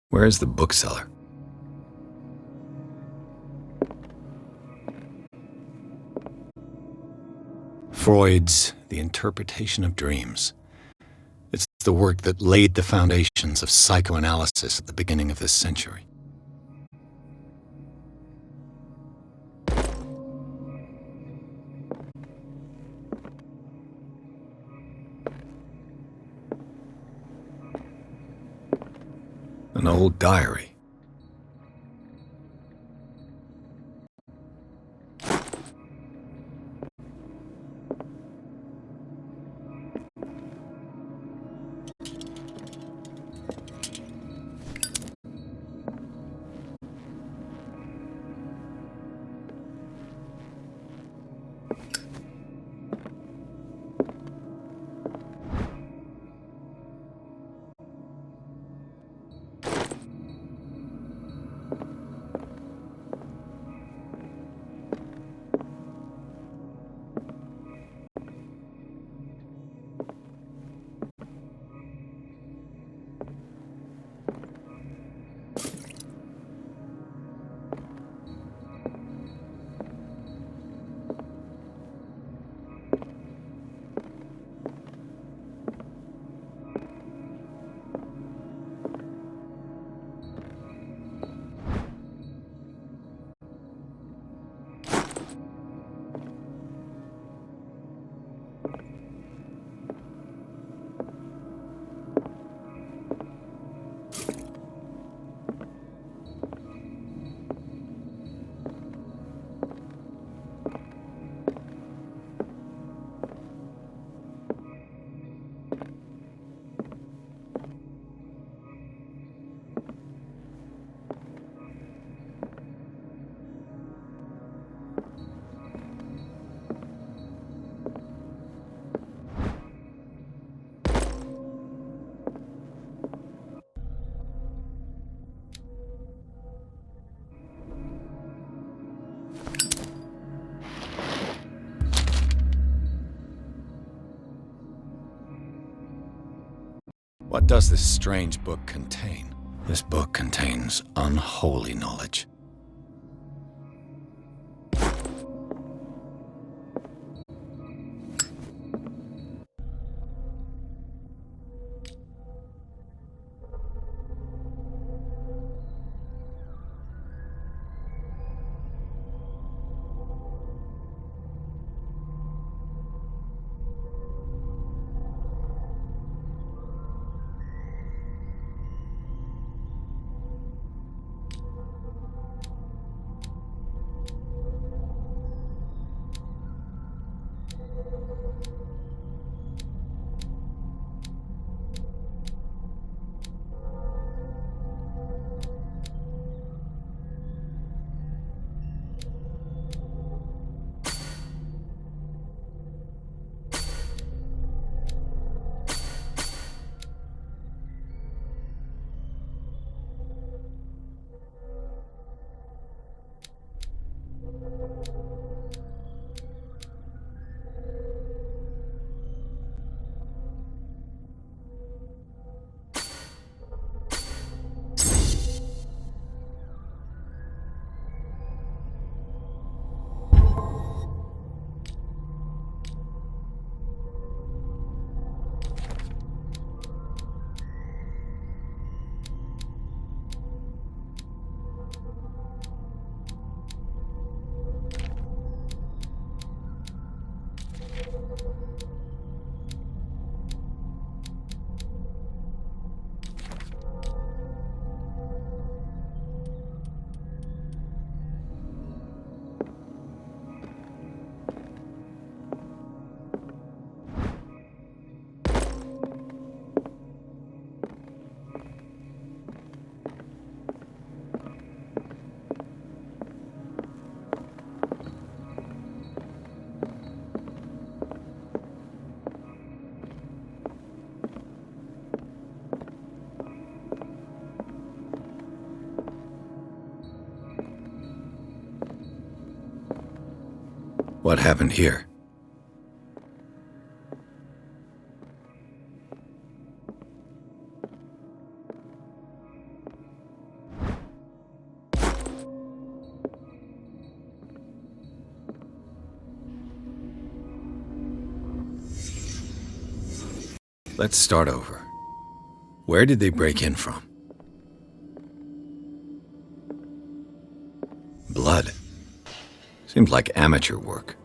Where is the bookseller? Freud's The Interpretation of Dreams. It's the work that laid the foundations of psychoanalysis at the beginning of this century. An old diary. What does this strange book contain? This book contains unholy knowledge. What happened here? Let's start over. Where did they break in from? Blood. Seems like amateur work.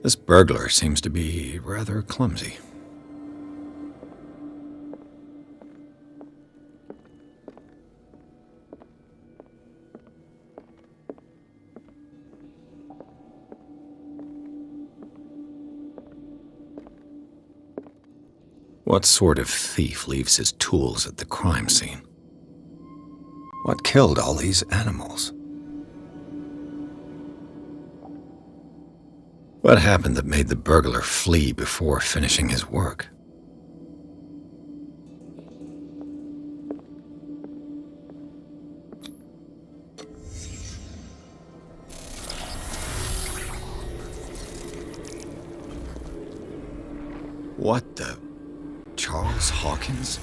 This burglar seems to be rather clumsy. What sort of thief leaves his tools at the crime scene? What killed all these animals? What happened that made the burglar flee before finishing his work? What the... Charles Hawkins?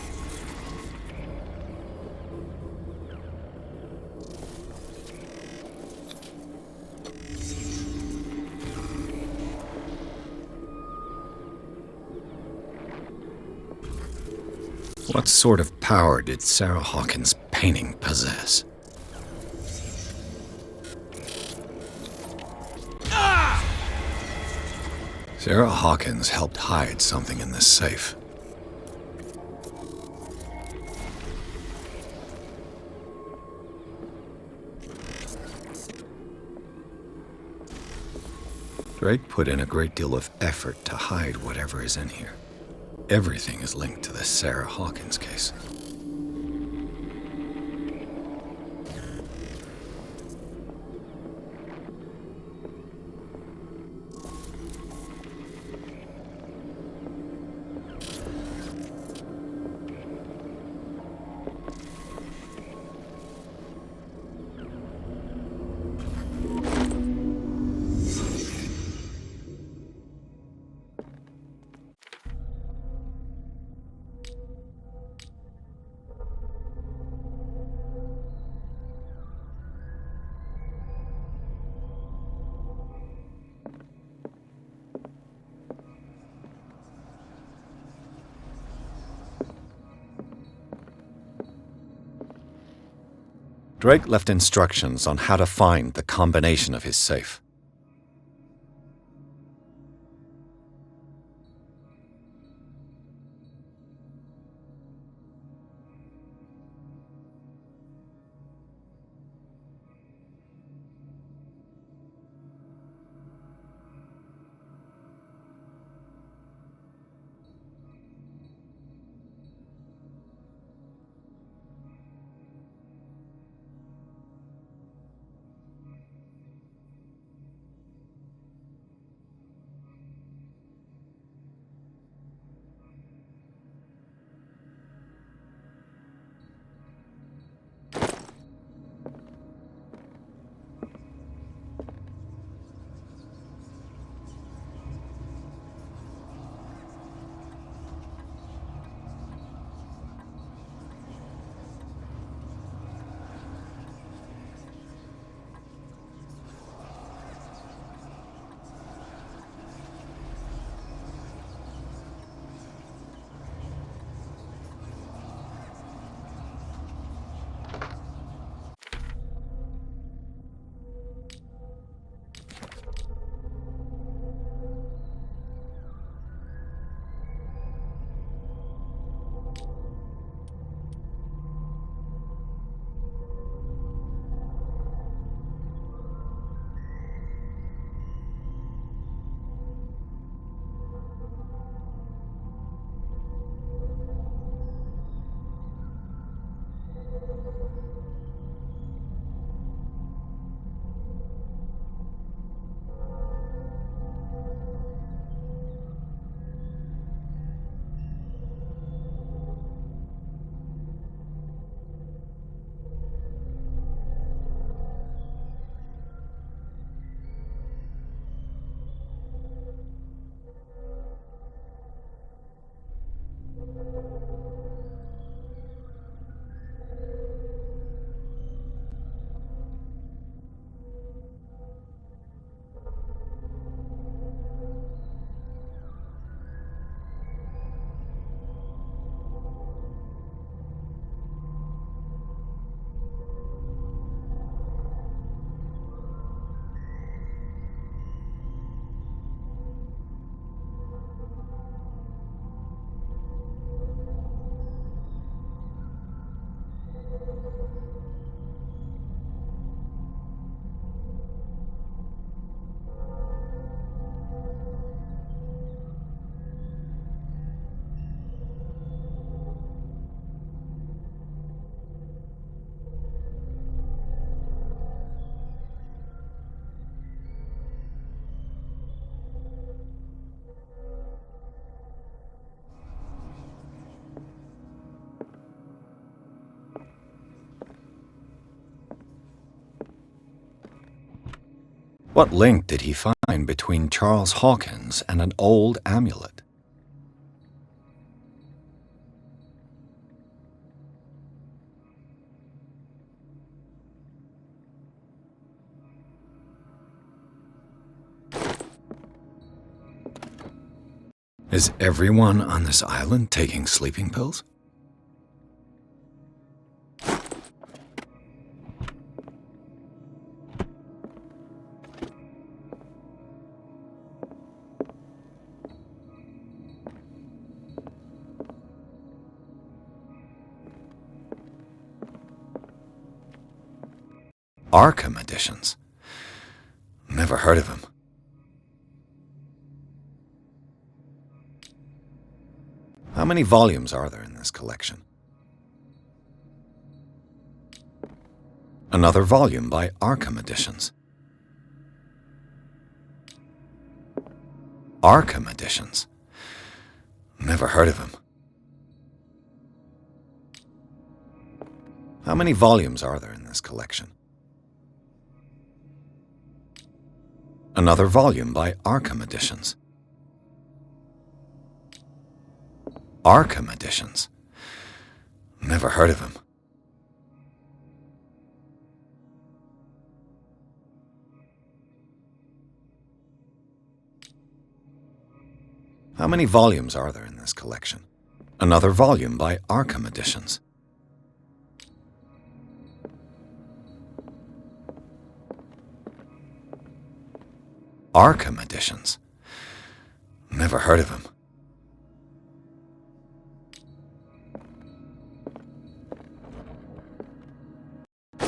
What sort of power did Sarah Hawkins' painting possess? Sarah Hawkins helped hide something in this safe. Drake put in a great deal of effort to hide whatever is in here. Everything is linked to the Sarah Hawkins case. Drake left instructions on how to find the combination of his safe. What link did he find between Charles Hawkins and an old amulet? Is everyone on this island taking sleeping pills? Arkham editions. Never heard of him. How many volumes are there in this collection? Another volume by Arkham Editions. Arkham Editions. Never heard of him. How many volumes are there in this collection? Another volume by Arkham Editions. Arkham Editions. Never heard of him. How many volumes are there in this collection? Another volume by Arkham Editions. Arkham Editions. Never heard of him.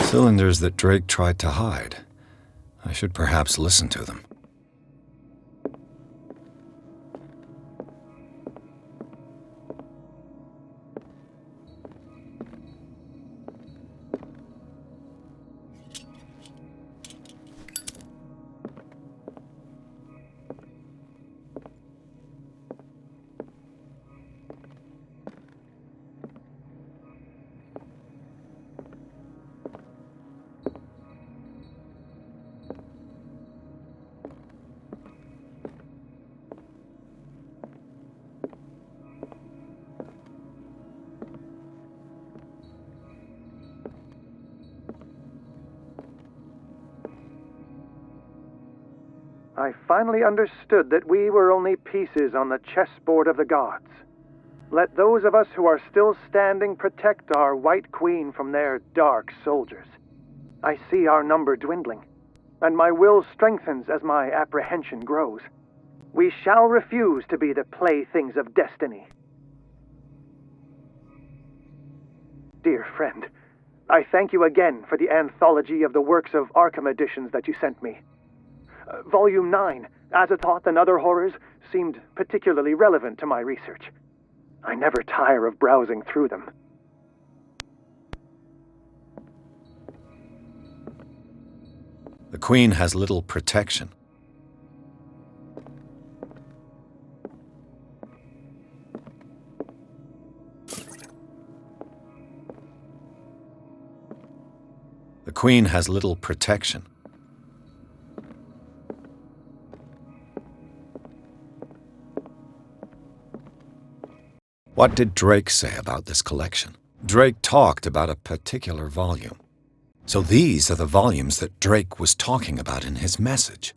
Cylinders that Drake tried to hide. I should perhaps listen to them. I finally understood that we were only pieces on the chessboard of the gods. Let those of us who are still standing protect our White Queen from their dark soldiers. I see our number dwindling, and my will strengthens as my apprehension grows. We shall refuse to be the playthings of destiny. Dear friend, I thank you again for the anthology of the works of Arkham editions that you sent me. Volume 9, Azathoth and Other Horrors, seemed particularly relevant to my research. I never tire of browsing through them. The Queen has little protection. The Queen has little protection. What did Drake say about this collection? Drake talked about a particular volume. So these are the volumes that Drake was talking about in his message.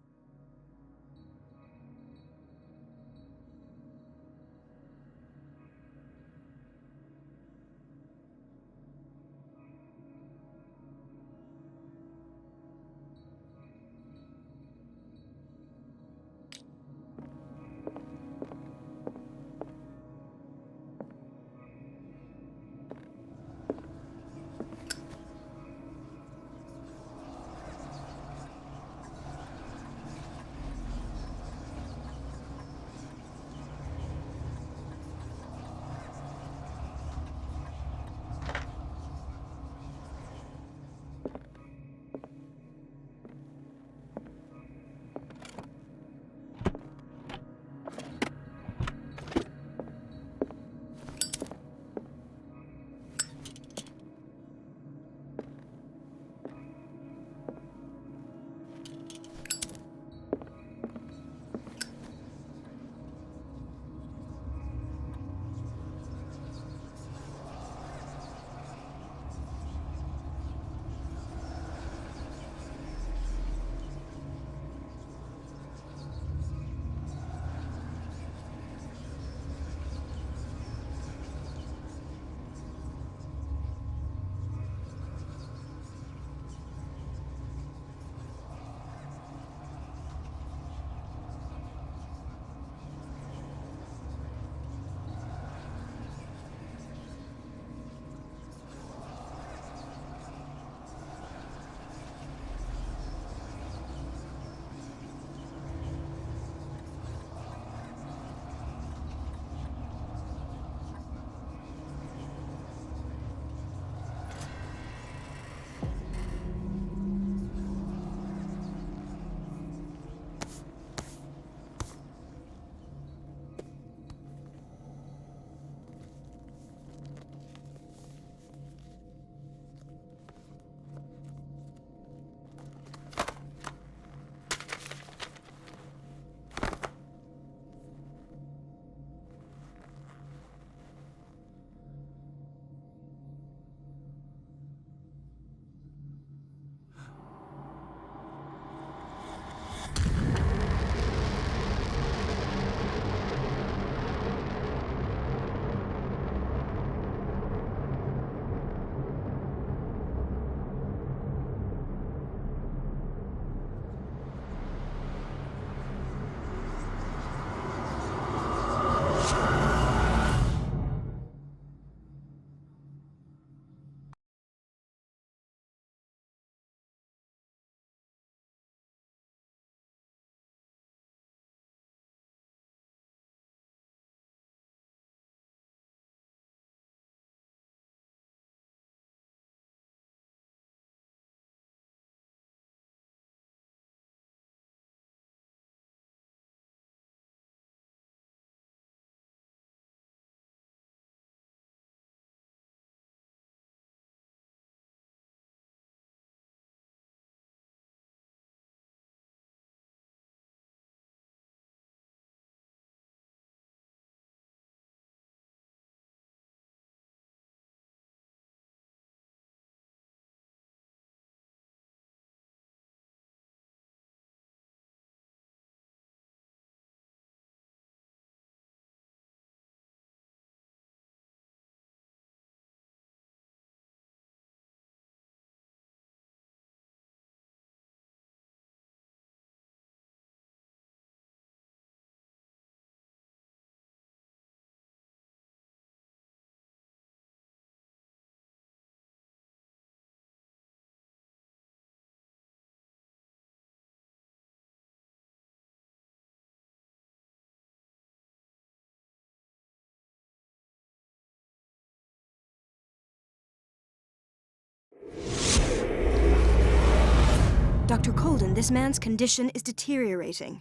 Dr. Colden, this man's condition is deteriorating.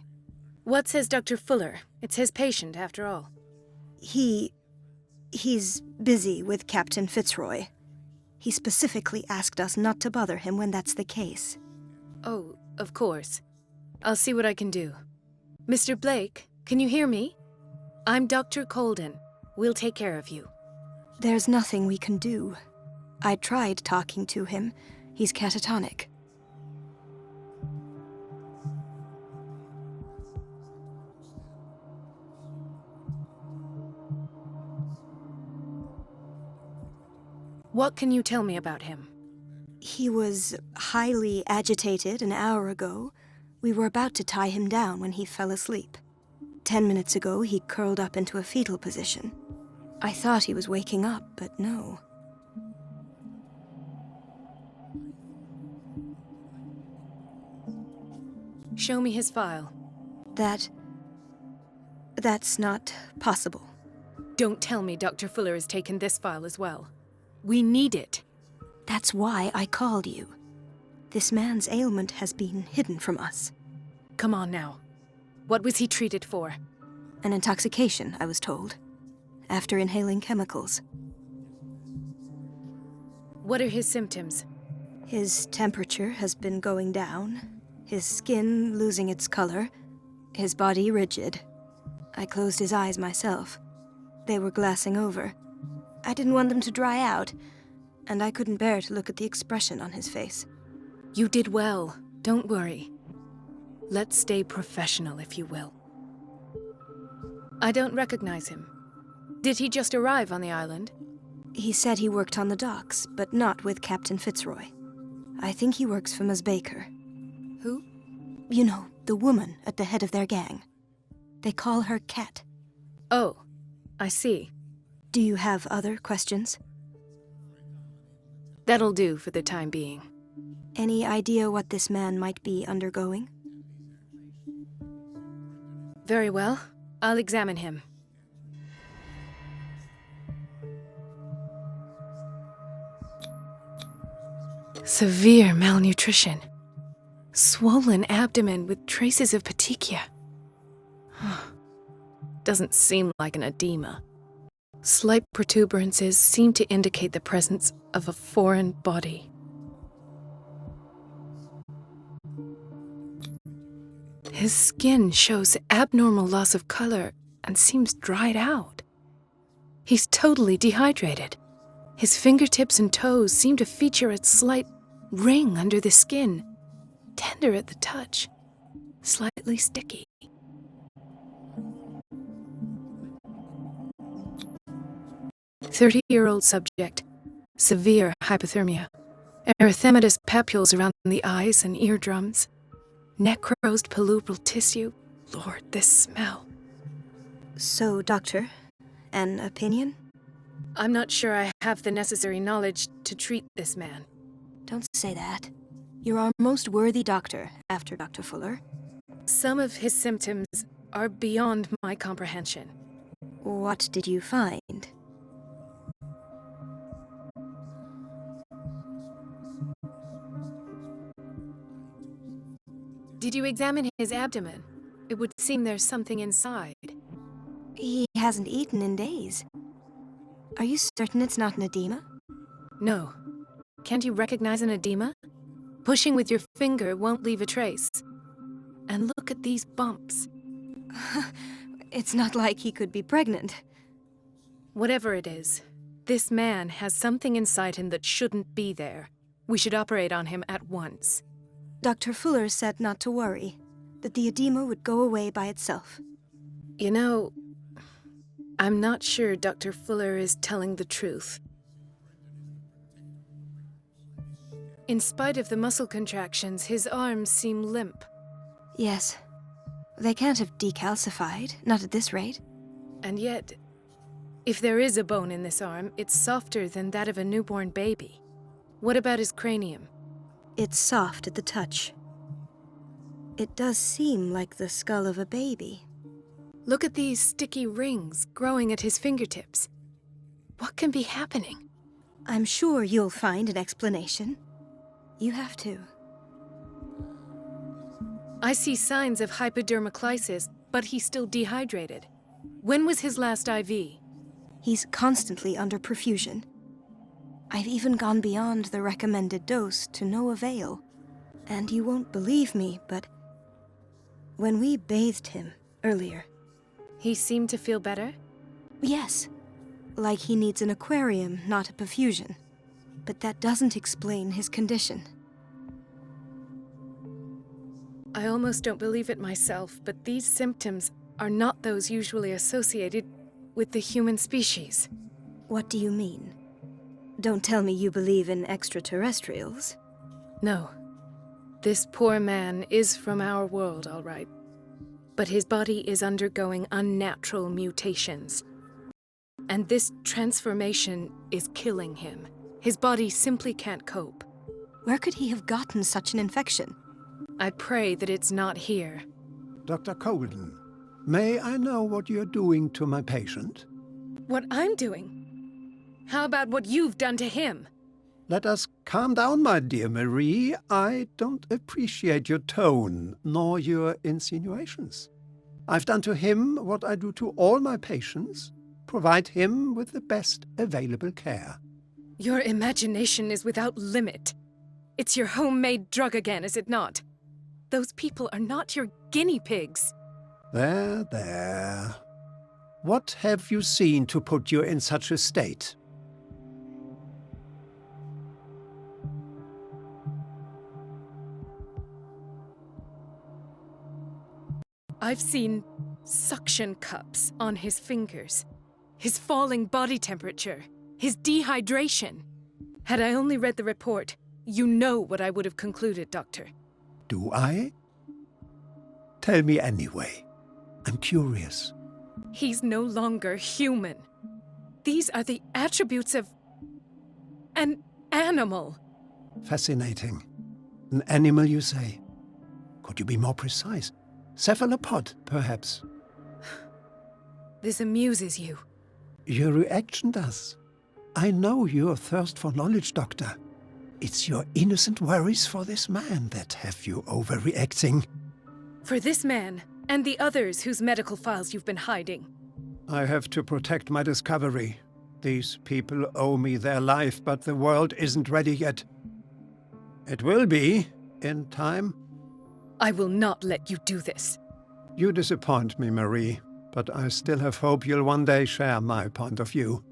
What says Dr. Fuller? It's his patient, after all. He's busy with Captain Fitzroy. He specifically asked us not to bother him when that's the case. Oh, of course. I'll see what I can do. Mr. Blake, can you hear me? I'm Dr. Colden. We'll take care of you. There's nothing we can do. I tried talking to him. He's catatonic. What can you tell me about him? He was highly agitated an hour ago. We were about to tie him down when he fell asleep. 10 minutes ago, he curled up into a fetal position. I thought he was waking up, but no. Show me his file. That's not possible. Don't tell me Dr. Fuller has taken this file as well. We need it. That's why I called you. This man's ailment has been hidden from us. Come on now. What was he treated for? An intoxication, I was told, after inhaling chemicals. What are his symptoms? His temperature has been going down, his skin losing its color, his body rigid. I closed his eyes myself. They were glassing over. I didn't want them to dry out, and I couldn't bear to look at the expression on his face. You did well. Don't worry. Let's stay professional, if you will. I don't recognize him. Did he just arrive on the island? He said he worked on the docks, but not with Captain Fitzroy. I think he works for Ms. Baker. Who? You know, the woman at the head of their gang. They call her Cat. Oh, I see. Do you have other questions? That'll do for the time being. Any idea what this man might be undergoing? Very well. I'll examine him. Severe malnutrition. Swollen abdomen with traces of petechia. Doesn't seem like an edema. Slight protuberances seem to indicate the presence of a foreign body. His skin shows abnormal loss of color and seems dried out. He's totally dehydrated. His fingertips and toes seem to feature a slight ring under the skin, tender at the touch, slightly sticky. "30-year-old subject, severe hypothermia, erythematous papules around the eyes and eardrums, necrosed palpebral tissue. Lord, this smell." So, Doctor, an opinion? I'm not sure I have the necessary knowledge to treat this man. Don't say that. You're our most worthy doctor, after Dr. Fuller. Some of his symptoms are beyond my comprehension. What did you find? Did you examine his abdomen? It would seem there's something inside. He hasn't eaten in days. Are you certain it's not an edema? No. Can't you recognize an edema? Pushing with your finger won't leave a trace. And look at these bumps. It's not like he could be pregnant. Whatever it is, this man has something inside him that shouldn't be there. We should operate on him at once. Dr. Fuller said not to worry, that the edema would go away by itself. You know, I'm not sure Dr. Fuller is telling the truth. In spite of the muscle contractions, his arms seem limp. Yes. They can't have decalcified, not at this rate. And yet, if there is a bone in this arm, it's softer than that of a newborn baby. What about his cranium? It's soft at the touch. It does seem like the skull of a baby. Look at these sticky rings growing at his fingertips. What can be happening? I'm sure you'll find an explanation. You have to. I see signs of hypodermoclysis, but he's still dehydrated. When was his last IV? He's constantly under perfusion. I've even gone beyond the recommended dose to no avail. And you won't believe me, but when we bathed him earlier... He seemed to feel better? Yes. Like he needs an aquarium, not a perfusion. But that doesn't explain his condition. I almost don't believe it myself, but these symptoms are not those usually associated with the human species. What do you mean? Don't tell me you believe in extraterrestrials. No. This poor man is from our world, all right. But his body is undergoing unnatural mutations. And this transformation is killing him. His body simply can't cope. Where could he have gotten such an infection? I pray that it's not here. Dr. Colden, may I know what you're doing to my patient? What I'm doing? How about what you've done to him? Let us calm down, my dear Marie. I don't appreciate your tone, nor your insinuations. I've done to him what I do to all my patients, provide him with the best available care. Your imagination is without limit. It's your homemade drug again, is it not? Those people are not your guinea pigs. There. What have you seen to put you in such a state? I've seen suction cups on his fingers, his falling body temperature, his dehydration. Had I only read the report, you know what I would have concluded, Doctor. Do I? Tell me anyway. I'm curious. He's no longer human. These are the attributes of an animal. Fascinating. An animal, you say? Could you be more precise? Cephalopod, perhaps? This amuses you. Your reaction does. I know your thirst for knowledge, Doctor. It's your innocent worries for this man that have you overreacting. For this man, and the others whose medical files you've been hiding. I have to protect my discovery. These people owe me their life, but the world isn't ready yet. It will be, in time. I will not let you do this. You disappoint me, Marie, but I still have hope you'll one day share my point of view.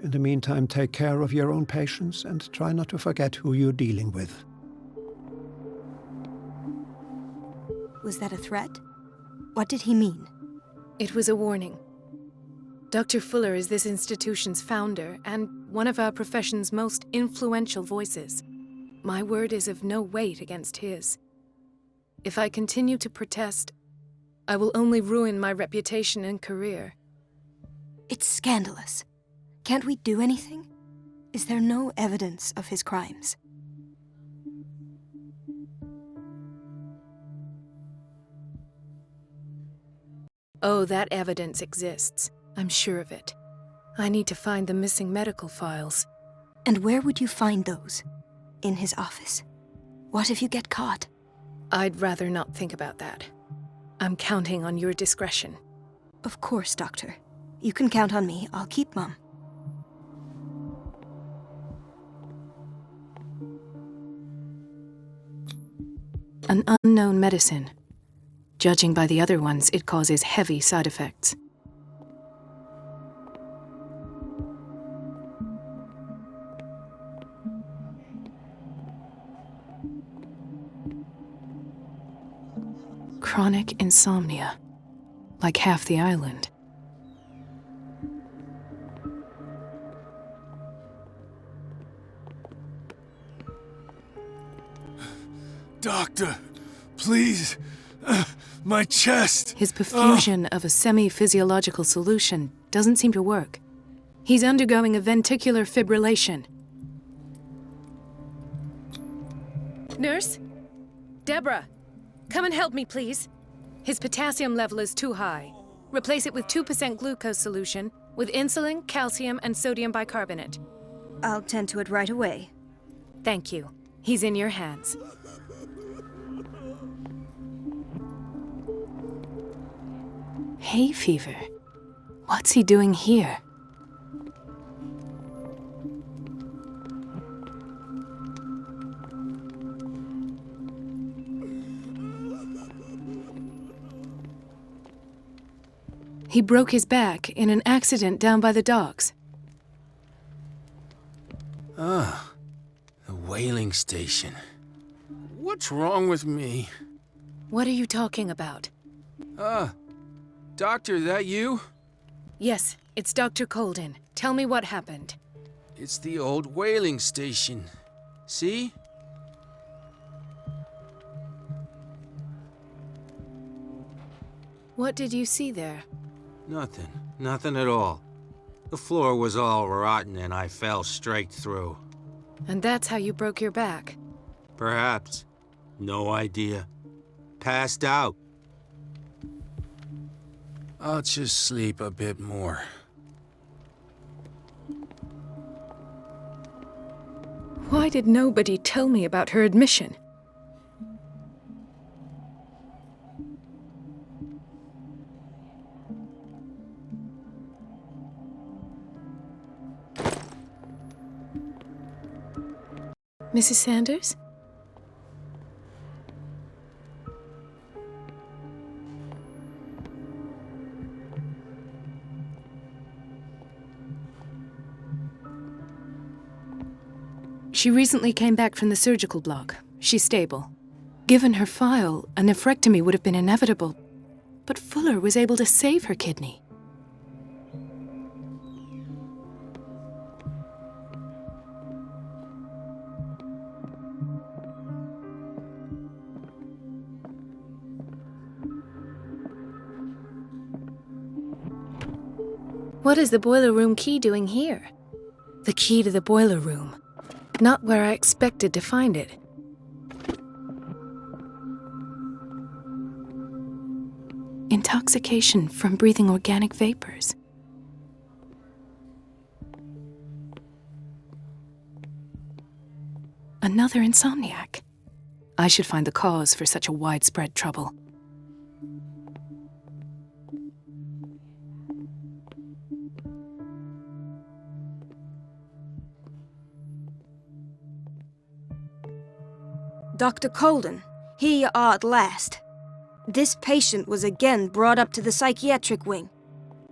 In the meantime, take care of your own patients and try not to forget who you're dealing with. Was that a threat? What did he mean? It was a warning. Dr. Fuller is this institution's founder and one of our profession's most influential voices. My word is of no weight against his. If I continue to protest, I will only ruin my reputation and career. It's scandalous. Can't we do anything? Is there no evidence of his crimes? Oh, that evidence exists. I'm sure of it. I need to find the missing medical files. And where would you find those? In his office? What if you get caught? I'd rather not think about that. I'm counting on your discretion. Of course, Doctor. You can count on me. I'll keep Mum. An unknown medicine. Judging by the other ones, it causes heavy side effects. Chronic insomnia. Like half the island. Doctor, please. My chest. His perfusion of a semi-physiological solution doesn't seem to work. He's undergoing a ventricular fibrillation. Nurse? Deborah, come and help me, please. His potassium level is too high. Replace it with 2% glucose solution with insulin, calcium, and sodium bicarbonate. I'll tend to it right away. Thank you. He's in your hands. Hay fever. What's he doing here? He broke his back in an accident down by the docks. Ah, the whaling station. What's wrong with me? What are you talking about? Doctor, that you? Yes, it's Dr. Colden. Tell me what happened. It's the old whaling station. See? What did you see there? Nothing at all. The floor was all rotten and I fell straight through. And that's how you broke your back? Perhaps. No idea. Passed out. I'll just sleep a bit more. Why did nobody tell me about her admission? Mrs. Sanders? She recently came back from the surgical block. She's stable. Given her file, a nephrectomy would have been inevitable, but Fuller was able to save her kidney. What is the boiler room key doing here? The key to the boiler room. Not where I expected to find it. Intoxication from breathing organic vapors. Another insomniac. I should find the cause for such a widespread trouble. Dr. Colden, here you are at last. This patient was again brought up to the psychiatric wing.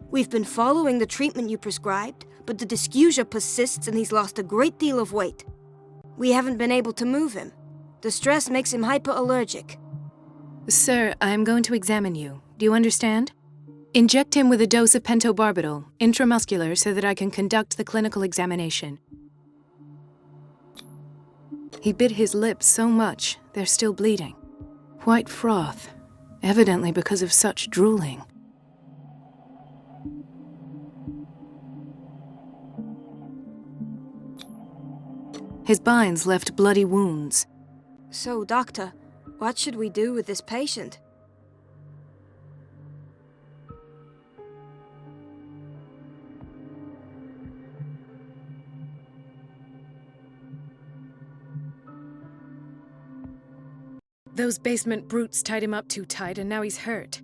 We've been following the treatment you prescribed, but the dysgeusia persists and he's lost a great deal of weight. We haven't been able to move him. The stress makes him hyperallergic. Sir, I am going to examine you. Do you understand? Inject him with a dose of pentobarbital, intramuscular, so that I can conduct the clinical examination. He bit his lips so much, they're still bleeding. White froth, evidently because of such drooling. His binds left bloody wounds. So, doctor, what should we do with this patient? Those basement brutes tied him up too tight and now he's hurt.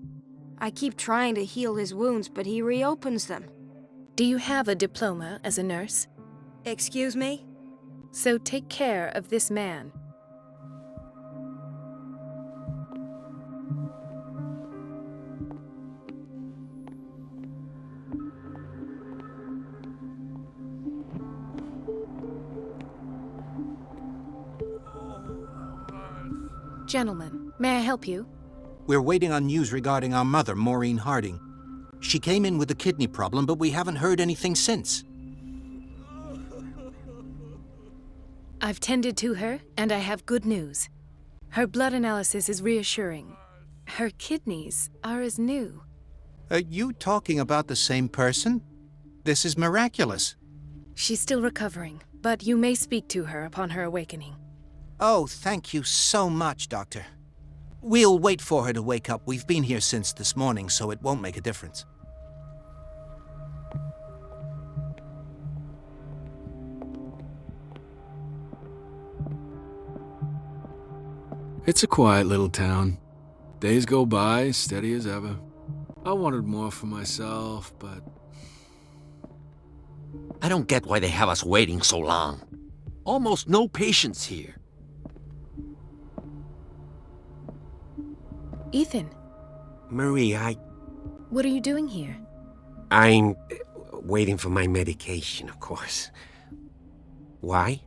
I keep trying to heal his wounds, but he reopens them. Do you have a diploma as a nurse? Excuse me? So take care of this man. Gentlemen, may I help you? We're waiting on news regarding our mother, Maureen Harding. She came in with a kidney problem, but we haven't heard anything since. I've tended to her, and I have good news. Her blood analysis is reassuring. Her kidneys are as new. Are you talking about the same person? This is miraculous. She's still recovering, but you may speak to her upon her awakening. Oh, thank you so much, Doctor. We'll wait for her to wake up. We've been here since this morning, so it won't make a difference. It's a quiet little town. Days go by, steady as ever. I wanted more for myself, but... I don't get why they have us waiting so long. Almost no patients here. Ethan, Marie, what are you doing here? I'm waiting for my medication, of course. Why?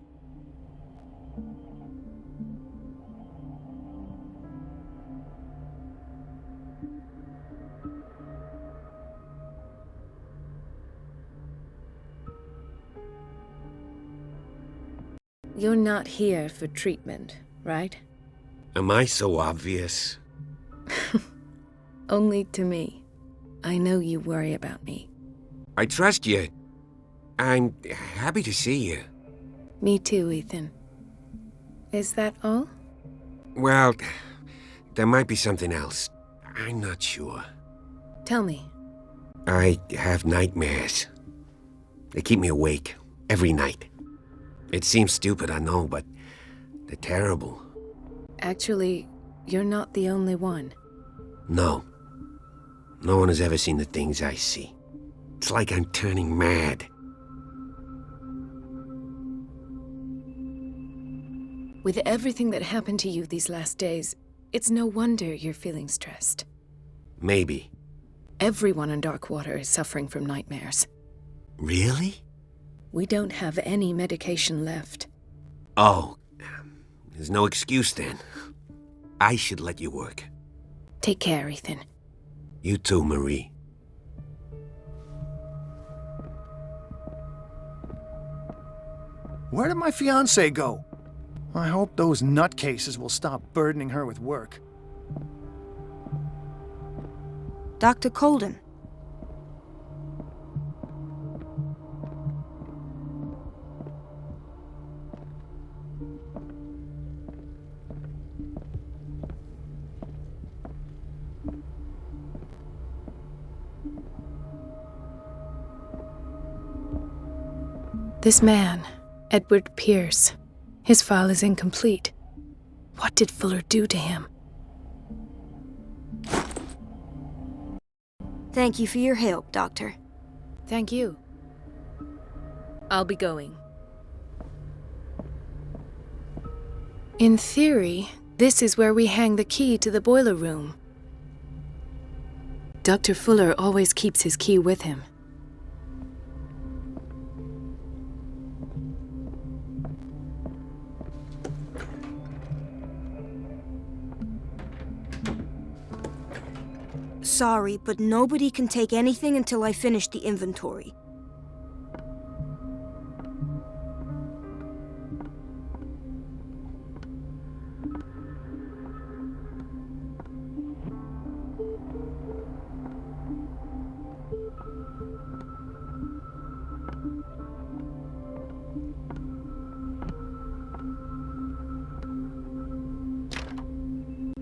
You're not here for treatment, right? Am I so obvious? Only to me. I know you worry about me. I trust you. I'm happy to see you. Me too, Ethan. Is that all? Well, there might be something else. I'm not sure. Tell me. I have nightmares. They keep me awake every night. It seems stupid, I know, but they're terrible. Actually, you're not the only one. No. No one has ever seen the things I see. It's like I'm turning mad. With everything that happened to you these last days, it's no wonder you're feeling stressed. Maybe. Everyone in Darkwater is suffering from nightmares. Really? We don't have any medication left. Oh, there's no excuse then. I should let you work. Take care, Ethan. You too, Marie. Where did my fiancée go? I hope those nutcases will stop burdening her with work. Dr. Colden. This man, Edward Pierce, his file is incomplete. What did Fuller do to him? Thank you for your help, Doctor. Thank you. I'll be going. In theory, this is where we hang the key to the boiler room. Dr. Fuller always keeps his key with him. Sorry, but nobody can take anything until I finish the inventory.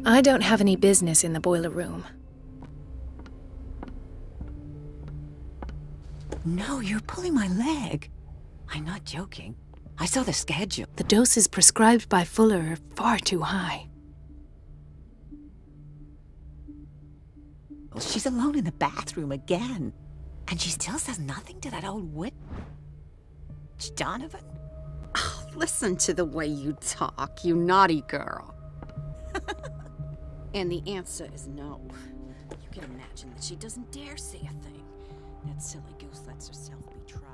I don't have any business in the boiler room. No, you're pulling my leg. I'm not joking. I saw the schedule. The doses prescribed by Fuller are far too high. Well, she's alone in the bathroom again. And she still says nothing to that old witch Donovan? Oh, listen to the way you talk, you naughty girl. And the answer is no. You can imagine that she doesn't dare say a thing. That silly goose lets herself be trodden.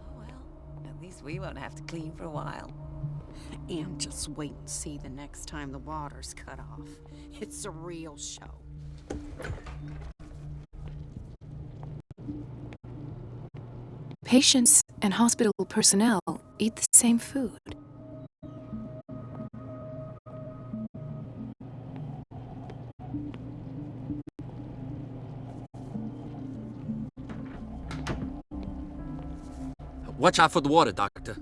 Oh well, at least we won't have to clean for a while. And just wait and see the next time the water's cut off. It's a real show. Patients and hospital personnel eat the same food. Watch out for the water, Doctor.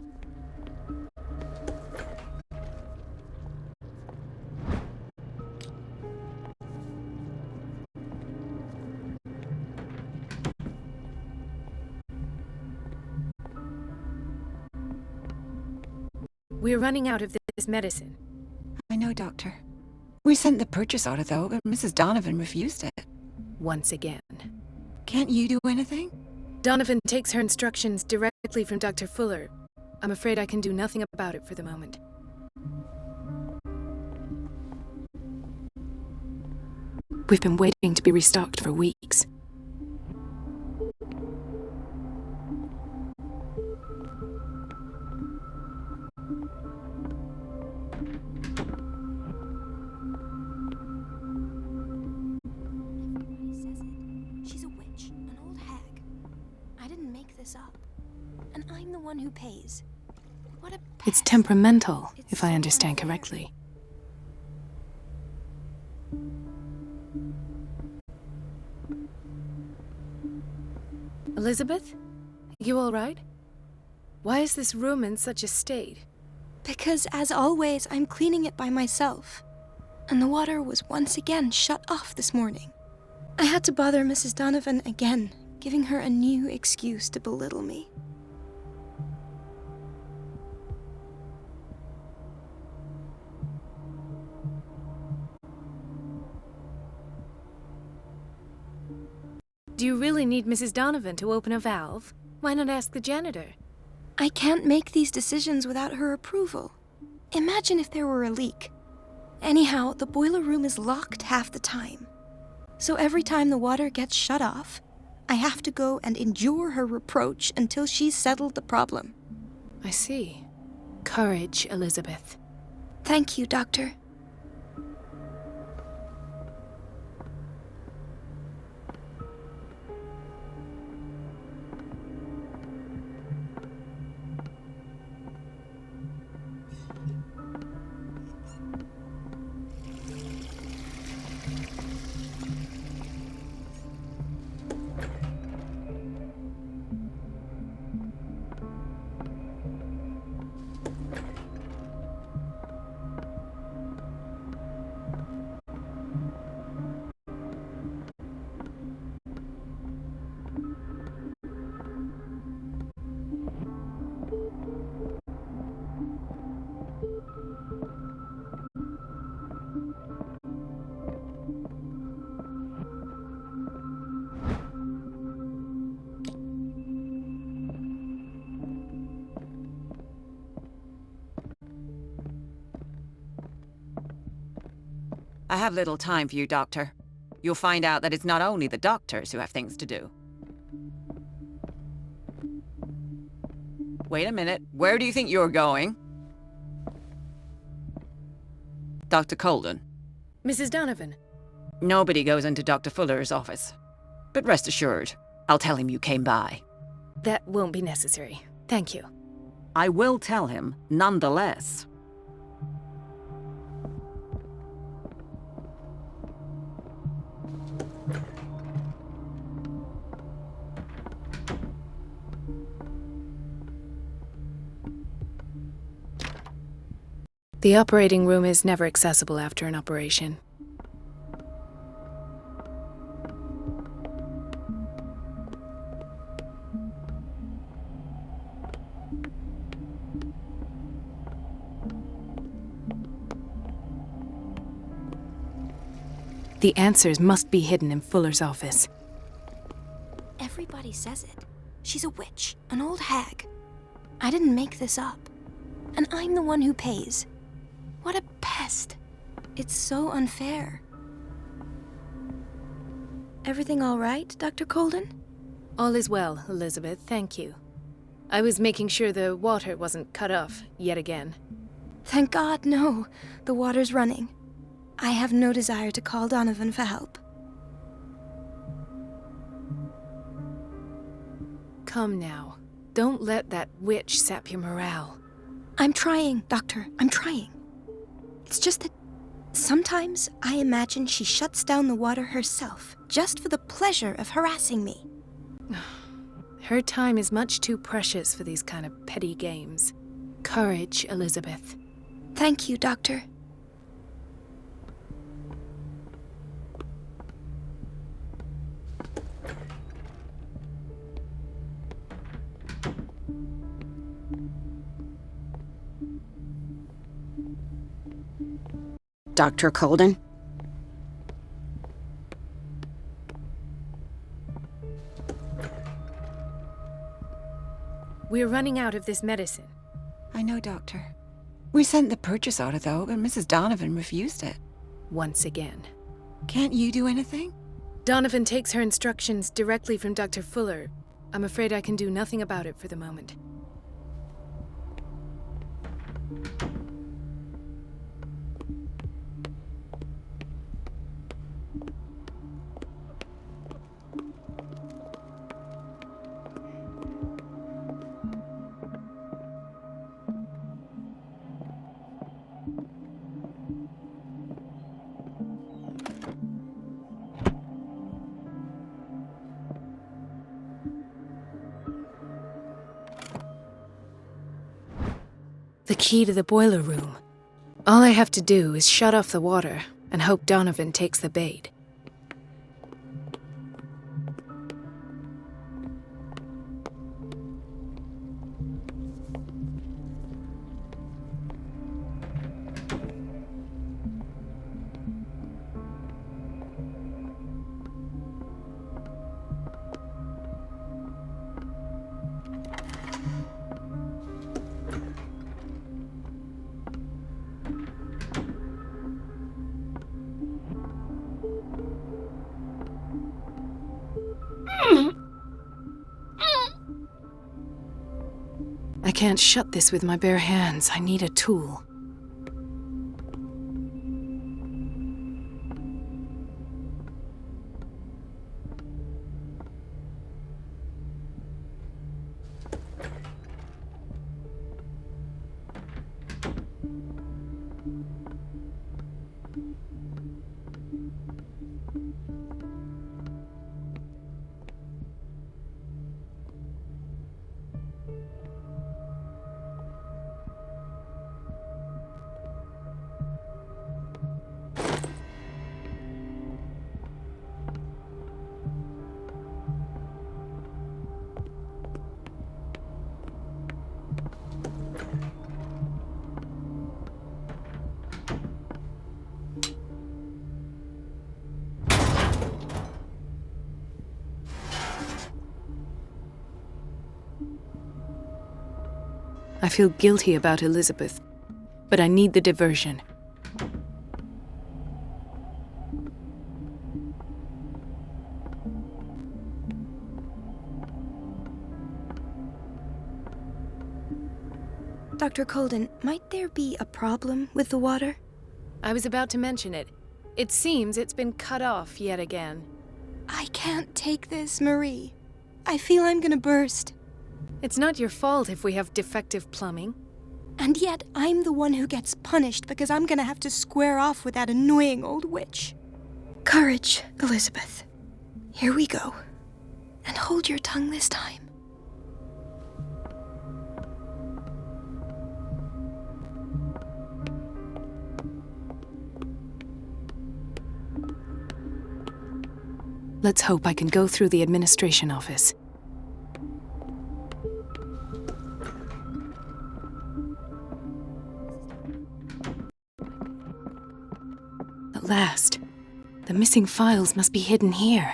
We're running out of this medicine. I know, Doctor. We sent the purchase order, though, but Mrs. Donovan refused it. once again. Can't you do anything? Donovan takes her instructions directly from Dr. Fuller. I'm afraid I can do nothing about it for the moment. We've been waiting to be restocked for weeks. She's a witch, an old hag. I didn't make this up. And I'm the one who pays. What a pest. It's temperamental, if I understand correctly. Elizabeth? You all right? Why is this room in such a state? Because, as always, I'm cleaning it by myself. And the water was once again shut off this morning. I had to bother Mrs. Donovan again, giving her a new excuse to belittle me. Do you really need Mrs. Donovan to open a valve? Why not ask the janitor? I can't make these decisions without her approval. Imagine if there were a leak. Anyhow, the boiler room is locked half the time. So every time the water gets shut off, I have to go and endure her reproach until she's settled the problem. I see. Courage, Elizabeth. Thank you, Doctor. I have little time for you, Doctor. You'll find out that it's not only the doctors who have things to do. Wait a minute. Where do you think you're going? Dr. Colden. Mrs. Donovan. Nobody goes into Dr. Fuller's office. But rest assured, I'll tell him you came by. That won't be necessary. Thank you. I will tell him, nonetheless. The operating room is never accessible after an operation. The answers must be hidden in Fuller's office. Everybody says it. She's a witch, an old hag. I didn't make this up. And I'm the one who pays. What a pest. It's so unfair. Everything all right, Dr. Colden? All is well, Elizabeth, thank you. I was making sure the water wasn't cut off yet again. Thank God, no. The water's running. I have no desire to call Donovan for help. Come now. Don't let that witch sap your morale. I'm trying, Doctor. I'm trying. It's just that sometimes I imagine she shuts down the water herself, just for the pleasure of harassing me. Her time is much too precious for these kind of petty games. Courage, Elizabeth. Thank you, Doctor. Dr. Colden? We're running out of this medicine. I know, Doctor. We sent the purchase order, though, but Mrs. Donovan refused it. Once again. Can't you do anything? Donovan takes her instructions directly from Dr. Fuller. I'm afraid I can do nothing about it for the moment. The key to the boiler room. All I have to do is shut off the water and hope Donovan takes the bait. I can't shut this with my bare hands. I need a tool. I feel guilty about Elizabeth, but I need the diversion. Dr. Colden, might there be a problem with the water? I was about to mention it. It seems it's been cut off yet again. I can't take this, Marie. I feel I'm gonna burst. It's not your fault if we have defective plumbing. And yet, I'm the one who gets punished because I'm gonna have to square off with that annoying old witch. Courage, Elizabeth. Here we go. And hold your tongue this time. Let's hope I can go through the administration office. At last. The missing files must be hidden here.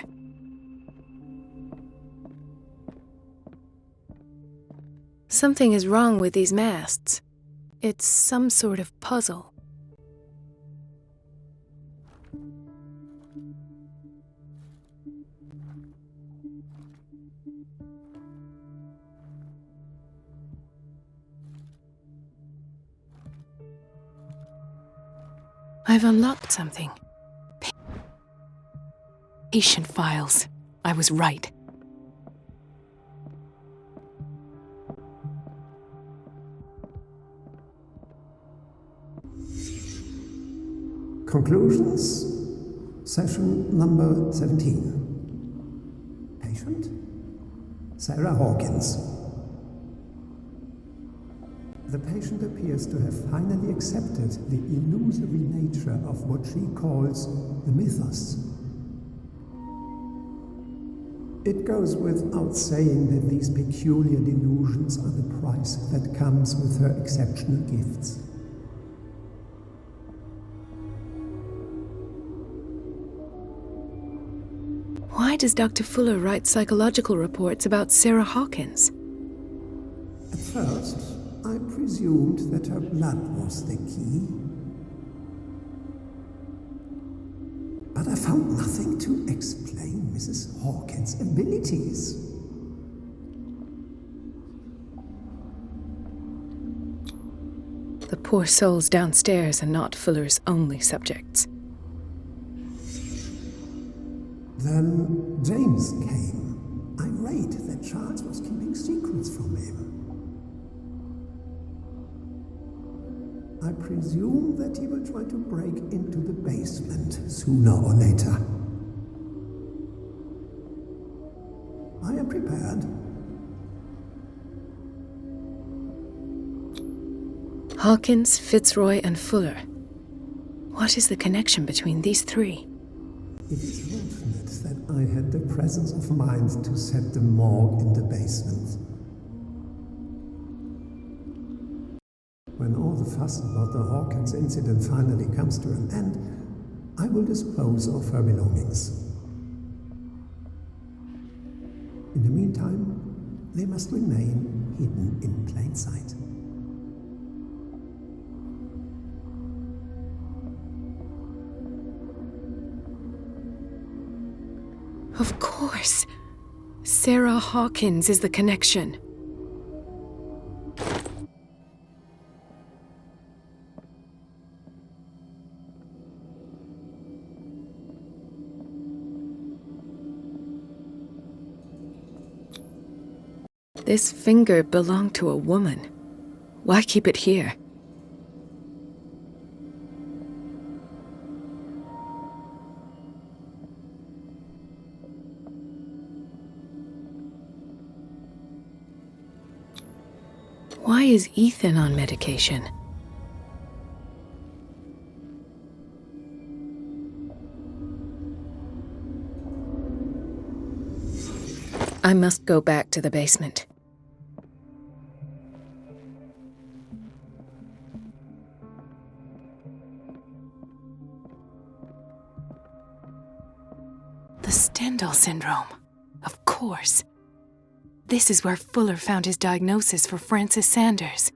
Something is wrong with these masts. It's some sort of puzzle. I've unlocked something. Patient files. I was right. Conclusions. Session number 17. Patient? Sarah Hawkins. The patient appears to have finally accepted the illusory nature of what she calls the mythos. It goes without saying that these peculiar delusions are the price that comes with her exceptional gifts. Why does Dr. Fuller write psychological reports about Sarah Hawkins? At first, I presumed that her blood was the key. But I found nothing to explain Mrs. Hawkins' abilities. The poor souls downstairs are not Fuller's only subjects. Then James came, irate that Charles was keeping secrets from him. I presume that he will try to break into the basement sooner or later. I am prepared. Hawkins, Fitzroy, and Fuller. What is the connection between these three? It is fortunate that I had the presence of mind to set the morgue in the basement. When all the fuss about the Hawkins incident finally comes to an end, I will dispose of her belongings. In the meantime, they must remain hidden in plain sight. Of course. Sarah Hawkins is the connection. This finger belonged to a woman. Why keep it here? Why is Ethan on medication? I must go back to the basement. The Stendhal syndrome. Of course. This is where Fuller found his diagnosis for Francis Sanders.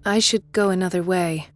I should go another way.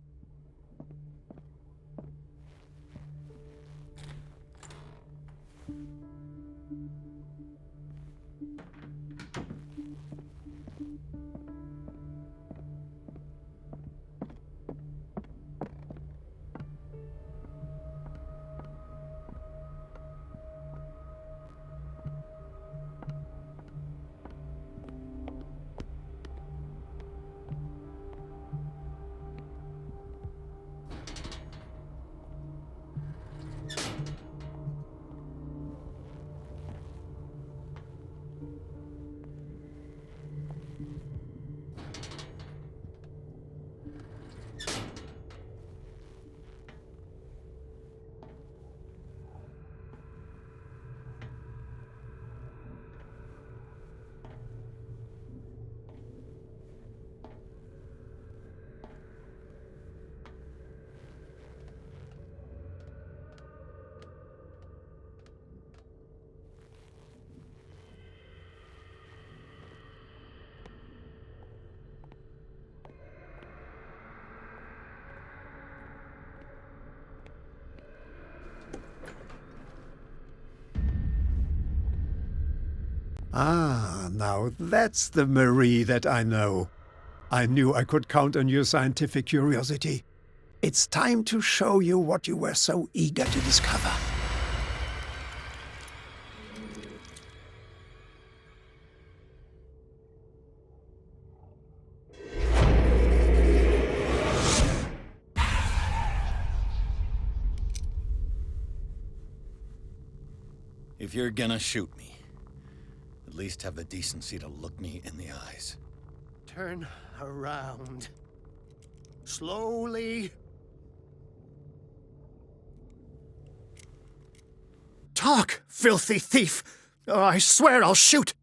Ah, now that's the Marie that I know. I knew I could count on your scientific curiosity. It's time to show you what you were so eager to discover. If you're gonna shoot me, at least have the decency to look me in the eyes. Turn around. Slowly. talk, filthy thief! Oh, I swear I'll shoot!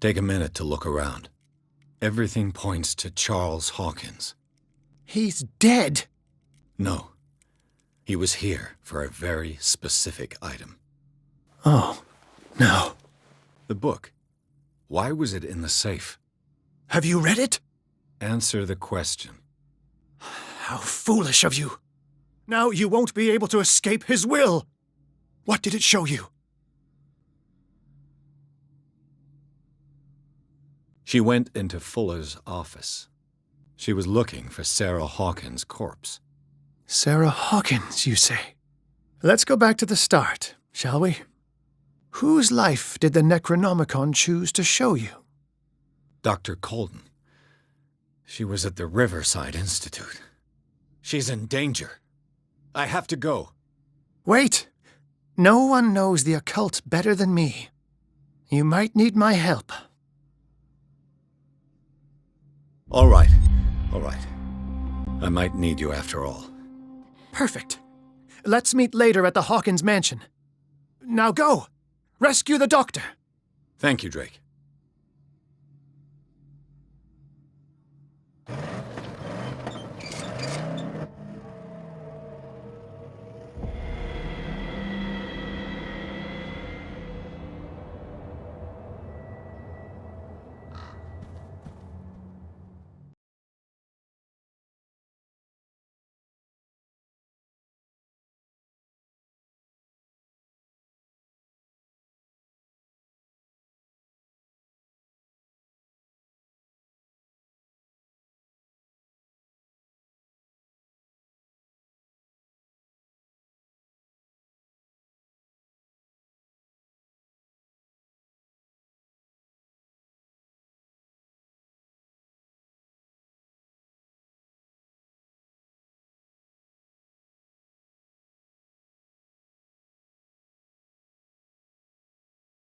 Take a minute to look around. Everything points to Charles Hawkins. He's dead! No. He was here for a very specific item. Oh, no. The book. Why was it in the safe? Have you read it? Answer the question. How foolish of you. Now you won't be able to escape his will. What did it show you? She went into Fuller's office. She was looking for Sarah Hawkins' corpse. Sarah Hawkins, you say? Let's go back to the start, shall we? Whose life did the Necronomicon choose to show you? Dr. Colden. She was at the Riverside Institute. She's in danger. I have to go. Wait! No one knows the occult better than me. You might need my help. All right. All right. I might need you after all. Perfect. Let's meet later at the Hawkins mansion. Now go! Rescue the doctor! Thank you, Drake.